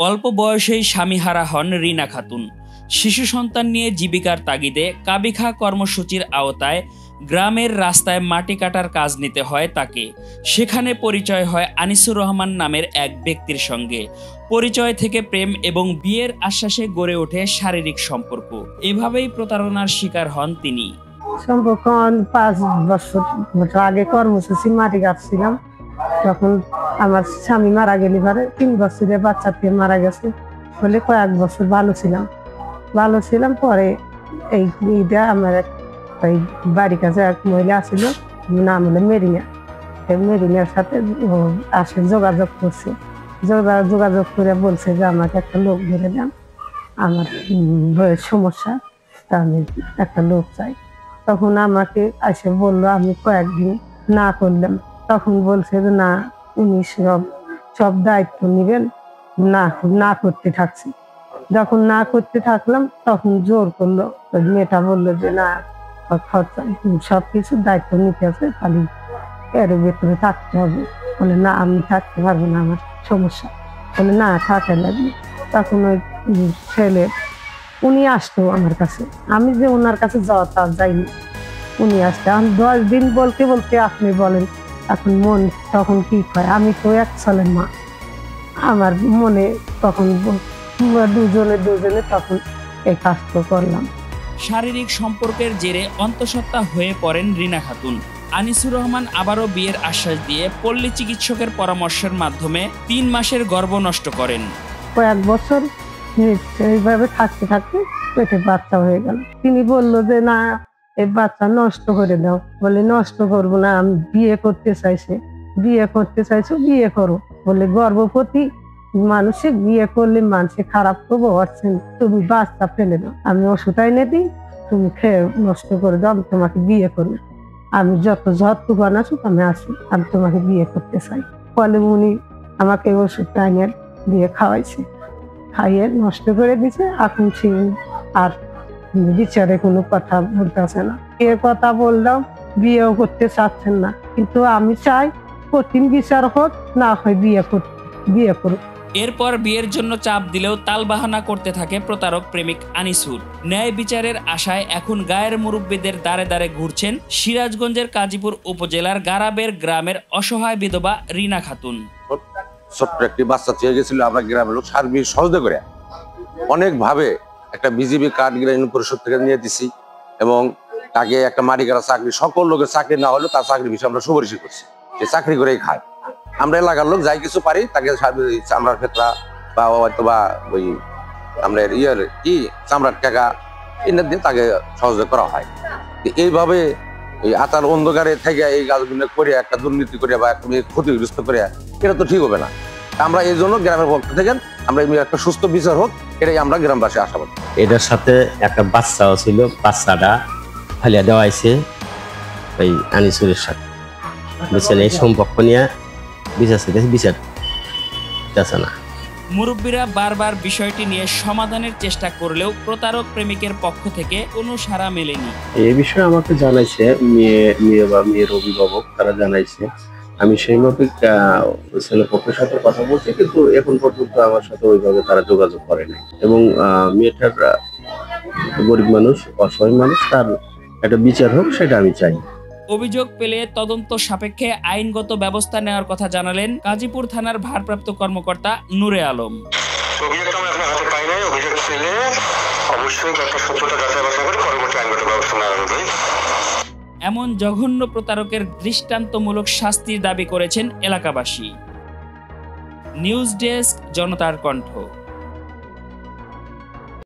অল্প বয়সেই স্বামীহারা হন রিনা খাতুন। শিশু সন্তান নিয়ে জীবিকার তাগিদে কাবিখা কর্মসূচির আওতায় গ্রামের রাস্তায় মাটি কাটার কাজ নিতে হয় তাকে। সেখানে পরিচয় হয় আনিসুর রহমান নামের এক ব্যক্তির সঙ্গে। পরিচয় থেকে প্রেম এবং বিয়ের আশ্বাসে গড়ে ওঠে শারীরিক সম্পর্ক। এভাবেই প্রতারণার শিকার হন তিনি। সম্পর্ক 5 বছর আগে কর্মসূচি মাটি কাটছিলাম, তখন আমার স্বামী মারা গেলে পরে 3 বছরে বাচ্চা থেকে মারা গেছে বলে কয়েক বছর ভালো ছিলাম। পরে এই ঈদে আমার এই বাড়ির কাছে এক মহিলা আসছিল, নাম হলো মেরিনা। মেরিনার সাথে আসে যোগাযোগ করছে, যোগাযোগ করে বলছে যে আমাকে একটা লোক ধরে দেন, আমার বইয়ের সমস্যা, তা আমি একটা লোক চাই। তখন আমাকে এসে বললো, আমি কয়েকদিন না করলাম। তখন বলছে যে না, উনি সব দায়িত্ব নেবেন, না করতে থাকছি। যখন না করতে থাকলাম তখন জোর করলো, মেয়েটা বললো যে না, সবকিছু দায়িত্ব নিতে আছে, খালি এর ভেতরে থাকতে হবে। বলে না, আমি থাকতে পারবো না, আমার সমস্যা। বলে না, থাকে লাগবে। তখন ওই ছেলে উনি আসতো আমার কাছে, আমি যে ওনার কাছে যাওয়া তা যাইনি, উনি আসতে। আমি 10 দিন বলতে বলতে আপনি বলেন এখন মন তখন কি হয়। আমি তো এক ছেলের মা, আমার মনে তখন দুজনে তখন এই কাজটা করলাম। শারীরিক সম্পর্কের জেরে অন্তঃসত্ত্বা হয়ে পড়েন রিনা খাতুন। আনিসুর রহমান আবারও বিয়ের আশ্বাস দিয়ে পল্লী চিকিৎসকের পরামর্শের মাধ্যমে 3 মাসের গর্ভ নষ্ট করেন। কয়েক বছর এইভাবে থাকতে পেটে বাচ্চা হয়ে গেল। তিনি বললো যে না, এই বাচ্চা নষ্ট করে দাও। বলে নষ্ট করবো না, আমি বিয়ে করতে চাইছো, বিয়ে করো। বলে গর্ভবতী মানুষে বিয়ে করলে মানুষে খারাপ করবো, তুমি বাচ্চা ফেলে দাও, আমি ওষুধ এনে দিই, তুমি খেয়ে নষ্ট করে দাও, আমি তোমাকে বিয়ে করবো। আমি যতটুকু আসুক আমি আসি, আমি তোমাকে বিয়ে করতে চাই। ফলে উনি আমাকে ওষুধটা এনে দিয়ে খাওয়াইছে, খাইয়ে নষ্ট করে দিছে। এখন সে আর বিচারে কোনো কথা বলতেছে না। বিয়ের কথা বললাম, বিয়েও করতে চাচ্ছেন না। কিন্তু আমি চাই কঠিন বিচার হোক, না হয় বিয়ে করুক। এরপর বিয়ের জন্য চাপ দিলেও তালবাহানা করতে থাকে প্রতারক প্রেমিক আনিসুর। ন্যায় বিচারের আশায় এখন গায়ের মুরব্বীদের দ্বারে দ্বারে ঘুরছেন সিরাজগঞ্জের কাজীপুর উপজেলার গারাবের গ্রামের অসহায় বিধবা রিনা খাতুন। ছোট্ট একটি বাচ্চা চেয়ে গেছিল, আমরা গ্রামের লোক সার্বিক সহজে করে অনেকভাবে একটা বিজিবি কার্ড গ্রামীণ পরিষদ থেকে নিয়ে দিছি, এবং তাকে একটা মাটি কাটা চাকরি, সকল লোকের চাকরি না হলেও তার চাকরি বিষয়ে আমরা সুপারিশ করছি, সে চাকরি করেই খায়। আমরা এলাকার লোক যাই কিছু পারি তাকে চামড়ার ক্ষেত্রা বা হয়তো বা ওই আমরা কি চামড়ার টাকা এনে দিয়ে তাকে সহযোগ করা হয়। এইভাবে এই আতার অন্ধকারে থেকে এই কাজগুলো করে একটা দুর্নীতি করে বা একটা ক্ষতিগ্রস্ত করে, এটা তো ঠিক হবে না। আমরা এই জন্য গ্রামের পক্ষ থেকে আমরা একটা সুস্থ বিচার হোক, এটাই আমরা গ্রামবাসী আশাবাদী। এটার সাথে একটা বাচ্চাও ছিল, বাচ্চাটা ফালিয়া দেওয়া হয়েছে ওই আনিসুরের সাথে। বুঝছেন, এই সম্পর্ক নিয়ে বিচার না। মুরব্বীরা বারবার বিষয়টি নিয়ে সমাধানের চেষ্টা করলেও প্রতারক প্রেমিকের পক্ষ থেকে কোনো সাড়া মেলেনি। এই বিষয়ে আমাকে জানাইছে মেয়ে বা মেয়ের অভিভাবক, তারা জানাইছে। আমি সেই মতো ছেলে পক্ষের সাথে কথা বলছি, কিন্তু এখন পর্যন্ত আমার সাথে ওইভাবে তারা যোগাযোগ করে নাই। এবং মেয়েটার গরিব মানুষ, অসহায় মানুষ, তার একটা বিচার হোক, সেটা আমি চাই। অভিযোগ পেলে তদন্ত সাপেক্ষে আইনগত ব্যবস্থা নেওয়ার কথা জানালেন গাজীপুর থানার ভারপ্রাপ্ত কর্মকর্তা নূরে আলম। এমন জঘন্য প্রতারকের দৃষ্টান্তমূলক শাস্তির দাবি করেছেন এলাকাবাসী। নিউজ ডেস্ক, জনতার কণ্ঠ।